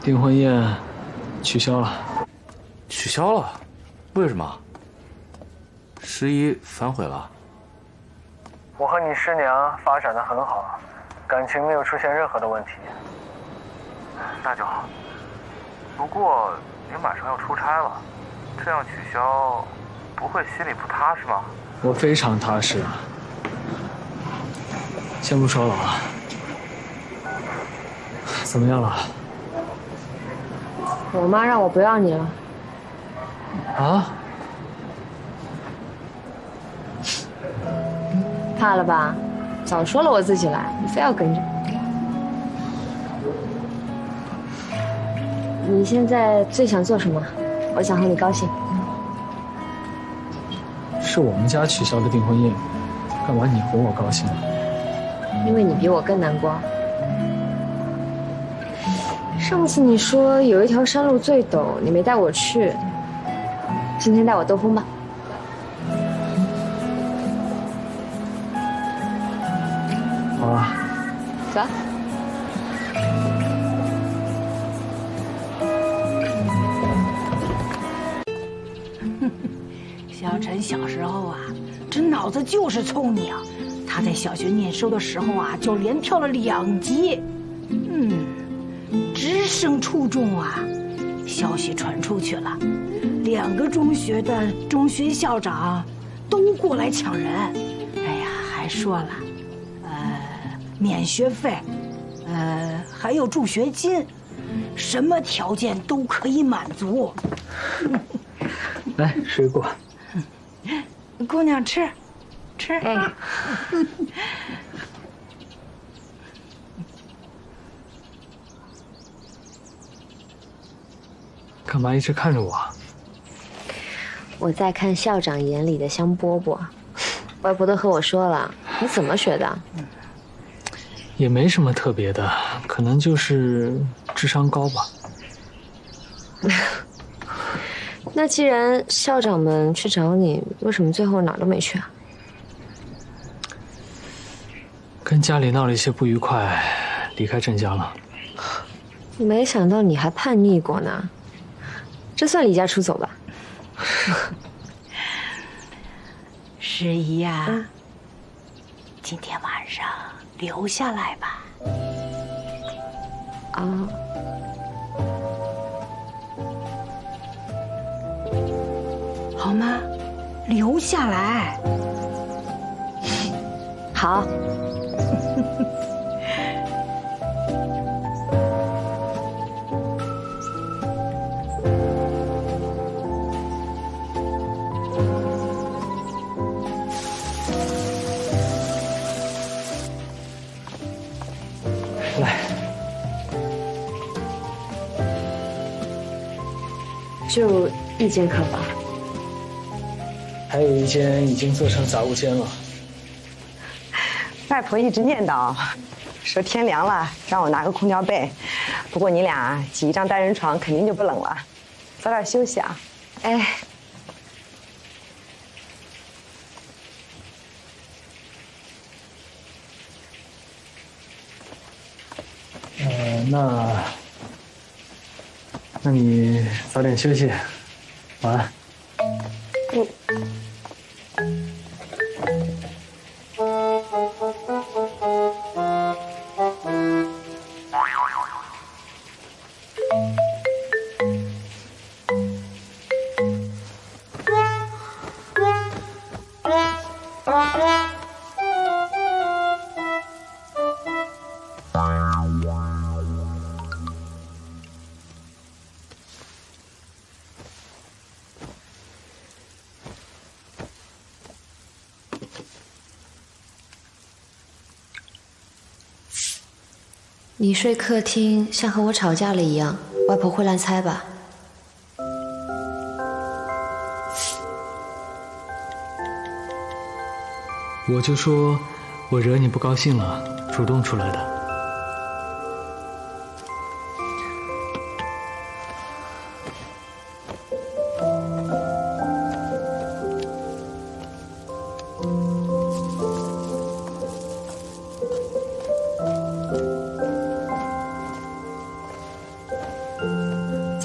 订婚宴取消了。取消了？为什么？十一反悔了？我和你师娘发展得很好，感情没有出现任何的问题。那就好。不过你马上要出差了，这样取消，不会心里不踏实吗？我非常踏实。先不说了啊，怎么样了？我妈让我不要你了。啊？怕了吧？早说了我自己来，你非要跟着。你现在最想做什么？我想和你高兴。是我们家取消的订婚宴，干嘛你哄我高兴啊？因为你比我更难过。上次你说有一条山路最陡，你没带我去。今天带我兜风吧。好啊。走。小陈小时候啊，这脑子就是聪明。他在小学念书的时候啊，就连跳了2级。直升初中啊，消息传出去了，2个中学的中学校长都过来抢人。哎呀，还说了，免学费，还有助学金，什么条件都可以满足。来，水果。姑娘吃，吃。哎。干嘛一直看着我？我在看校长眼里的香饽饽。外婆都和我说了，你怎么学的？也没什么特别的，可能就是智商高吧。那既然校长们去找你，为什么最后哪儿都没去啊？跟家里闹了一些不愉快，离开郑家了。没想到你还叛逆过呢，这算离家出走吧？诗怡呀，今天晚上留下来吧。啊。好吗？留下来。好。来。就1间客房。还有一间已经做成杂物间了。外婆一直念叨，说天凉了让我拿个空调被，不过你俩挤一张单人床肯定就不冷了，早点休息啊。哎。那你早点休息，晚安。你睡客厅像和我吵架了一样，外婆会乱猜吧？我就说我惹你不高兴了，主动出来的。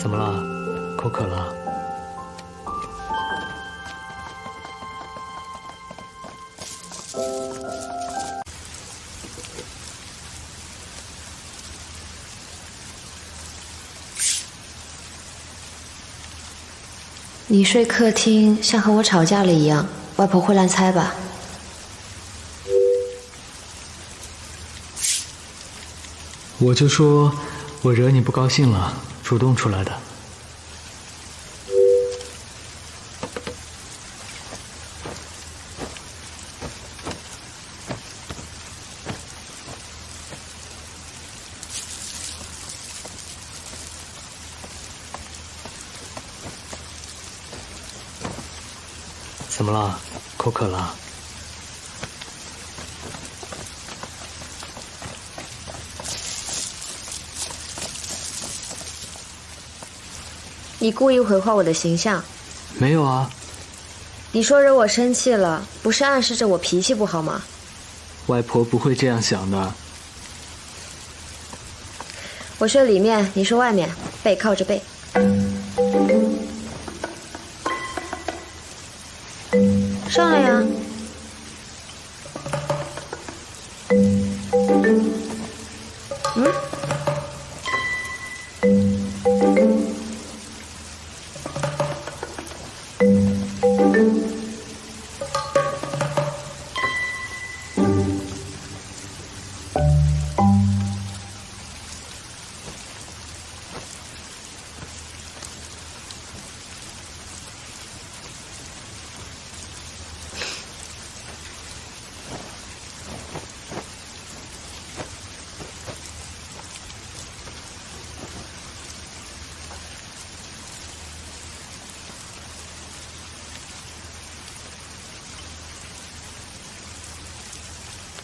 怎么了？口渴了？你睡客厅像和我吵架了一样，外婆会乱猜吧？我就说我惹你不高兴了，主动出来的。怎么了？口渴了？你故意毁坏我的形象。没有啊。你说惹我生气了，不是暗示着我脾气不好吗？外婆不会这样想的。我睡里面，你睡外面，背靠着背。上来呀。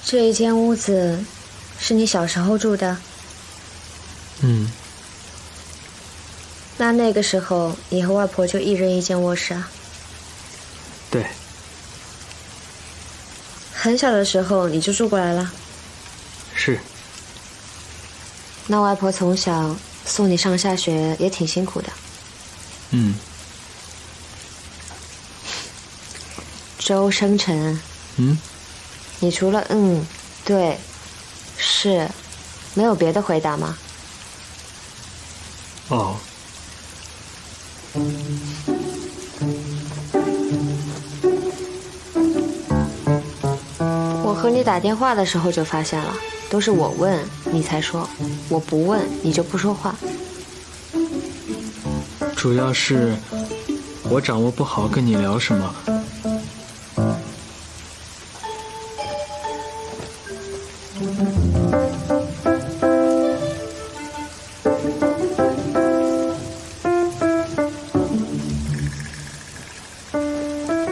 这一间屋子是你小时候住的？嗯。那个时候你和外婆就一人一间卧室啊？对。很小的时候你就住过来了？是。那外婆从小送你上下学也挺辛苦的。嗯。周生辰。嗯。你除了对，是，没有别的回答吗？哦。我和你打电话的时候就发现了，都是我问你才说，我不问你就不说话。主要是我掌握不好跟你聊什么。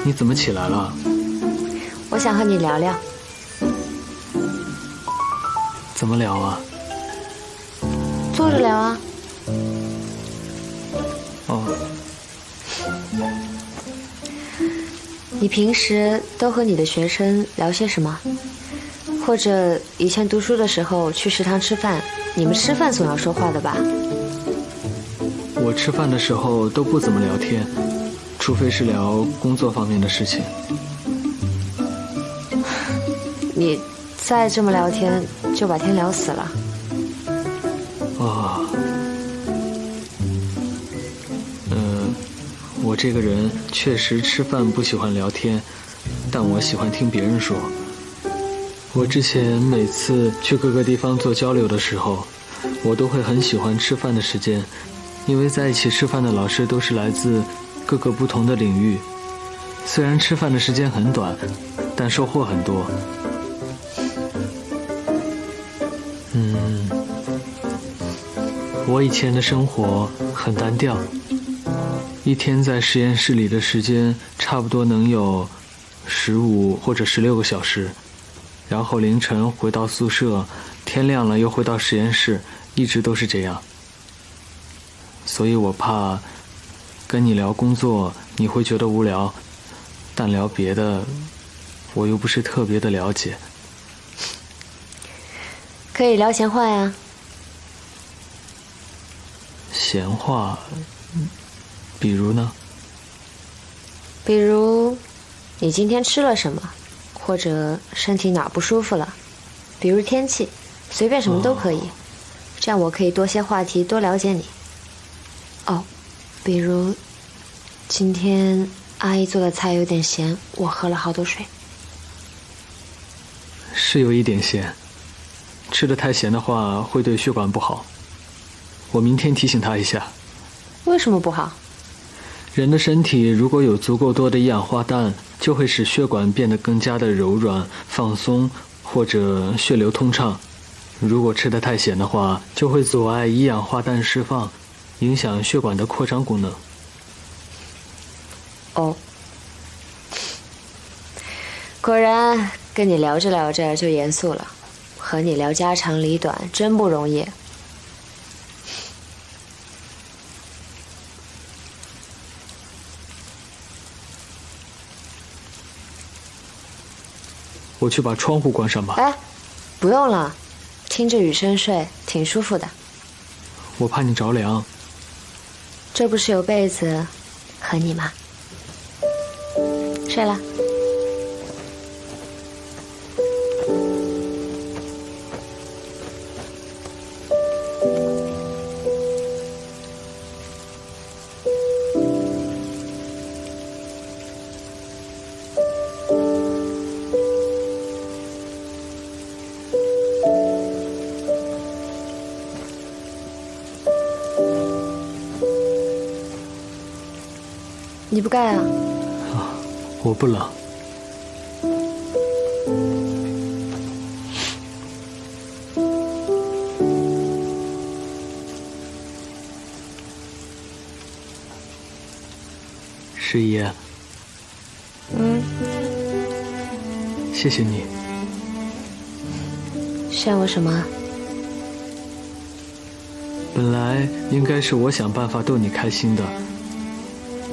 你怎么起来了？我想和你聊聊。怎么聊啊？坐着聊啊。哦。你平时都和你的学生聊些什么？或者以前读书的时候去食堂吃饭，你们吃饭总要说话的吧？我吃饭的时候都不怎么聊天，除非是聊工作方面的事情。你再这么聊天，就把天聊死了。哦。我这个人确实吃饭不喜欢聊天，但我喜欢听别人说。我之前每次去各个地方做交流的时候，我都会很喜欢吃饭的时间，因为在一起吃饭的老师都是来自各个不同的领域，虽然吃饭的时间很短，但收获很多。我以前的生活很单调，一天在实验室里的时间差不多能有15或者16个小时，然后凌晨回到宿舍，天亮了又回到实验室，一直都是这样。所以我怕跟你聊工作你会觉得无聊，但聊别的我又不是特别的了解。可以聊闲话呀。闲话，比如呢？比如，你今天吃了什么，或者身体哪不舒服了，比如天气，随便什么都可以。这样我可以多些话题，多了解你。哦，比如，今天阿姨做的菜有点咸，我喝了好多水。是有一点咸，吃得太咸的话会对血管不好。我明天提醒她一下。为什么不好？人的身体如果有足够多的一氧化氮，就会使血管变得更加的柔软、放松，或者血流通畅。如果吃得太咸的话，就会阻碍一氧化氮释放，影响血管的扩张功能。哦，果然跟你聊着聊着就严肃了，和你聊家长里短真不容易。我去把窗户关上吧。哎，不用了，听着雨声睡挺舒服的。我怕你着凉。这不是有被子和你吗？睡了。你不盖啊？我不冷。师爷，谢谢你。炫我什么？本来应该是我想办法逗你开心的，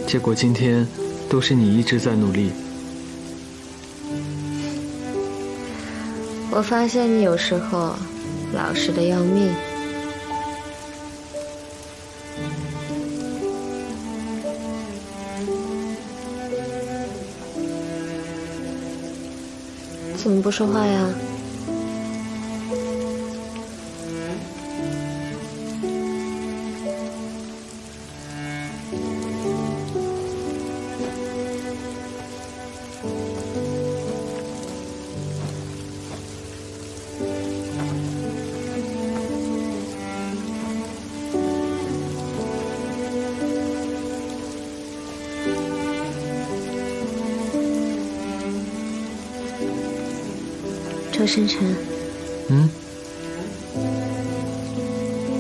结果今天都是你一直在努力。我发现你有时候老实的要命。怎么不说话呀？周深沉，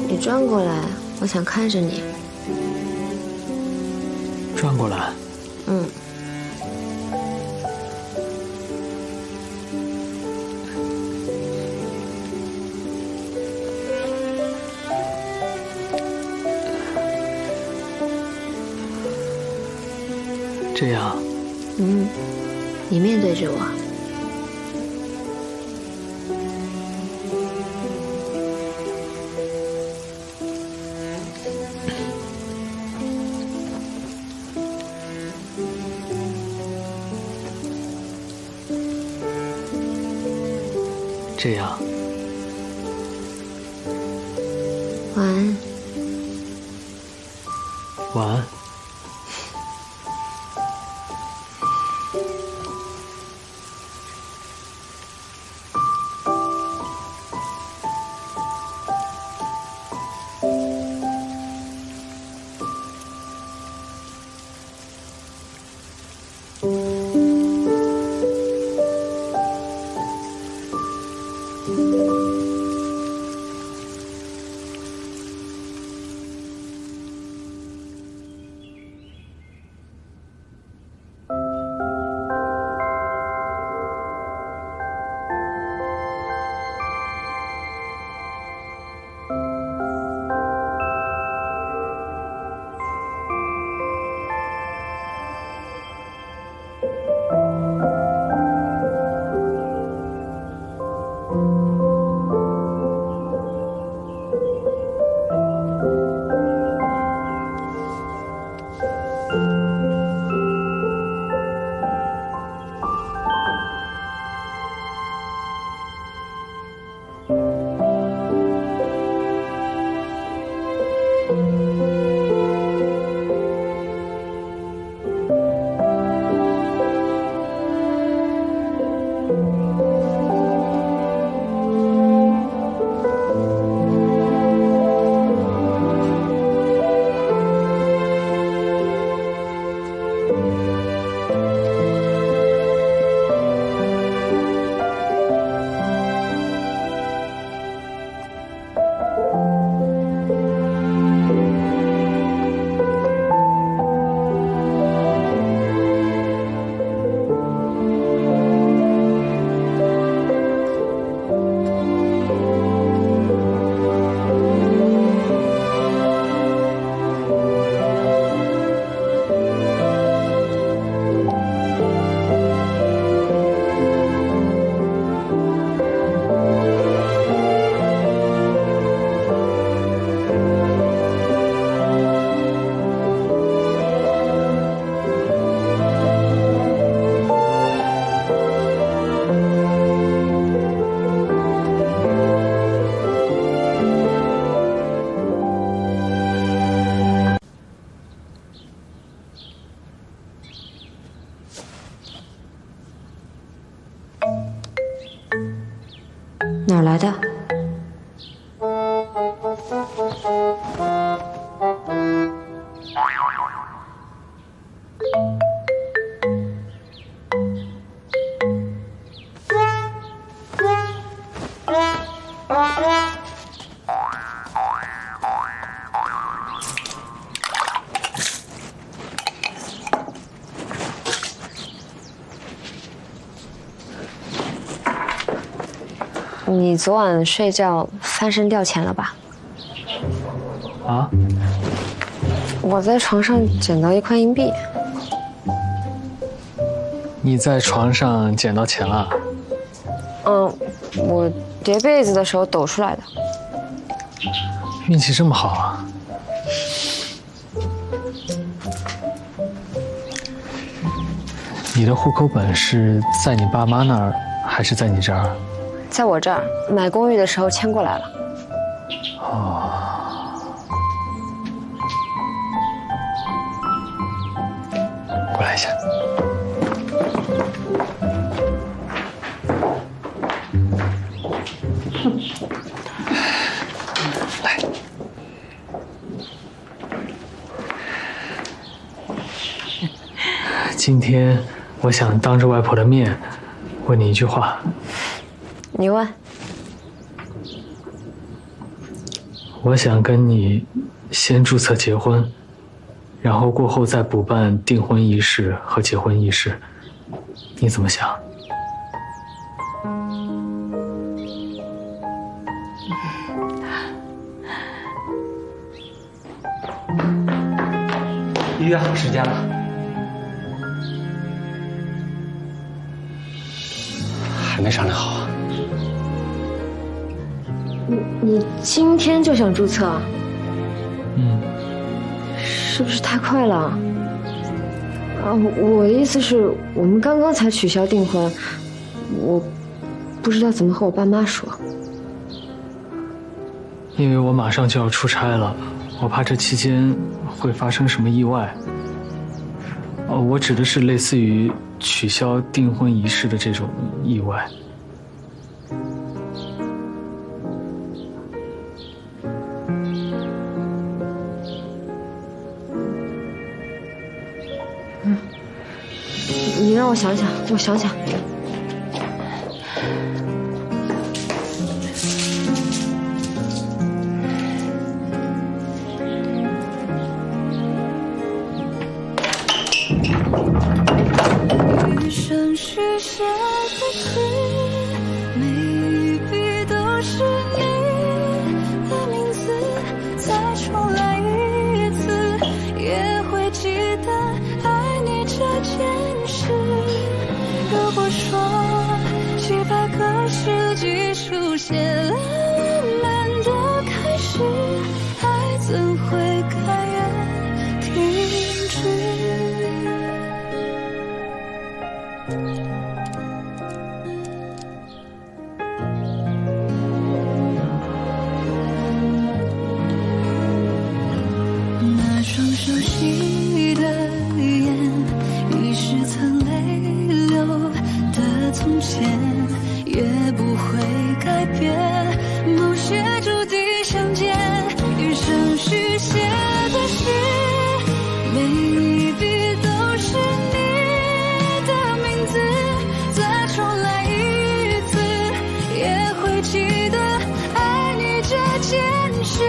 你转过来，我想看着你。转过来。这样。你面对着我。这样。晚安。晚安。你昨晚睡觉翻身掉钱了吧？啊？我在床上捡到1块硬币。你在床上捡到钱了？我叠被子的时候抖出来的。运气这么好啊！你的户口本是在你爸妈那儿，还是在你这儿？在我这儿买公寓的时候迁过来了。哦。过来一下。来。今天我想当着外婆的面问你一句话。你问。我想跟你先注册结婚，然后过后再补办订婚仪式和结婚仪式，你怎么想？约好时间了，还没商量好啊。你今天就想注册？是不是太快了？啊，我的意思是我们刚刚才取消订婚，我不知道怎么和我爸妈说。因为我马上就要出差了，我怕这期间会发生什么意外。我指的是类似于取消订婚仪式的这种意外。你让我想想，我想想。余生许下的誓，每一笔都是你的名字，再重来一次，也会记得爱你这件事。如果说几百个世纪书写了我们的开始，爱怎会甘愿停止？那双熟悉的眼，已是曾泪流的从前，也不会改变某些注定相见。余生许下的誓，每一笔都是你的名字，再重来一次，也会记得爱你这件事。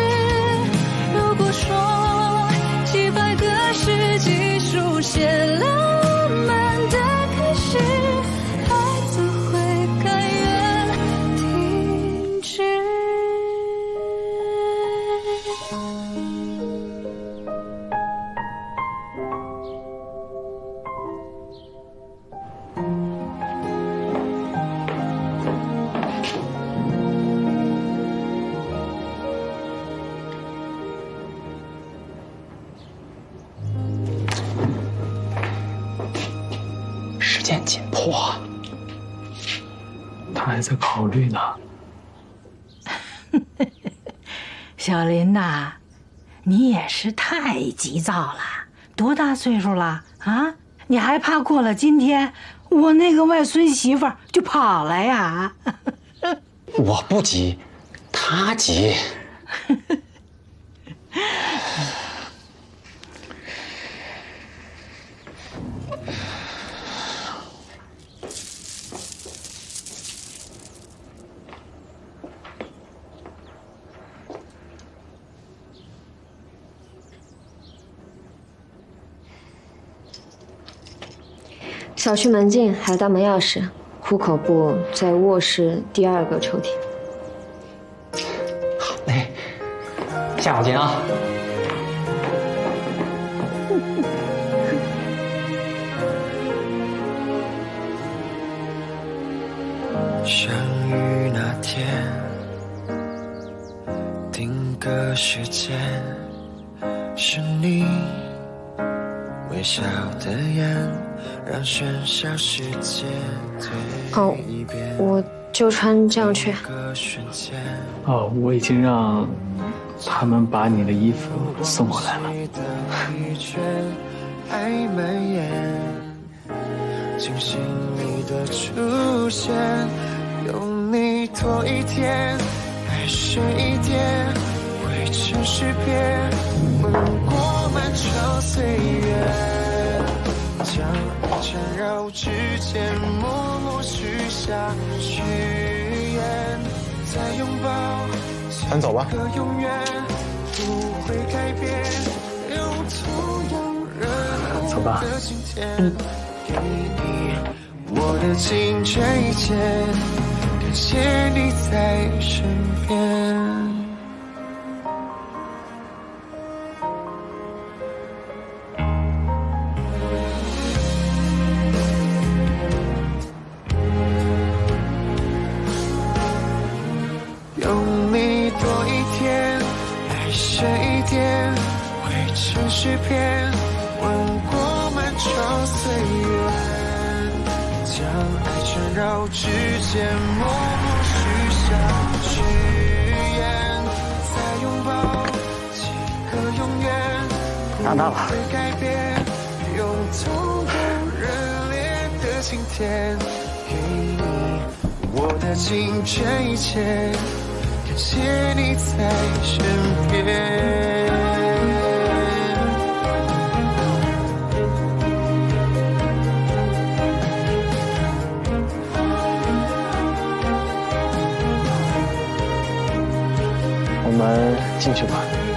如果说几百个世纪书写了我们的开始，爱怎会甘愿停止？时间紧迫，他还在考虑呢。小林呐，你也是太急躁了。多大岁数了啊？你还怕过了今天，我那个外孙媳妇儿就跑了呀？我不急，他急。小区门禁还有大门钥匙，户口簿在卧室第2个抽屉。好嘞，下好见啊。相遇那天，定个时间，是你微笑的眼，让喧嚣世界哦，我就穿这样去。哦，我已经让他们把你的衣服送过来了。爱蔓延，惊醒你的出现，有你多一天，爱深一点，汇成诗篇，吻过漫长岁月，将爱缠绕指尖，默默许下誓言，再拥抱，咱走吧。永远不会改变，用同样热走吧。的今天，给你我的情这一切，感谢你在身边。有你多一天，爱深一点，汇成诗篇，吻过漫长岁月，将爱缠绕指尖，默默许下誓言，再拥抱几个永远，不会改变，用同样热烈的今天，给你我的情这一切，感谢你在身边。我们进去吧。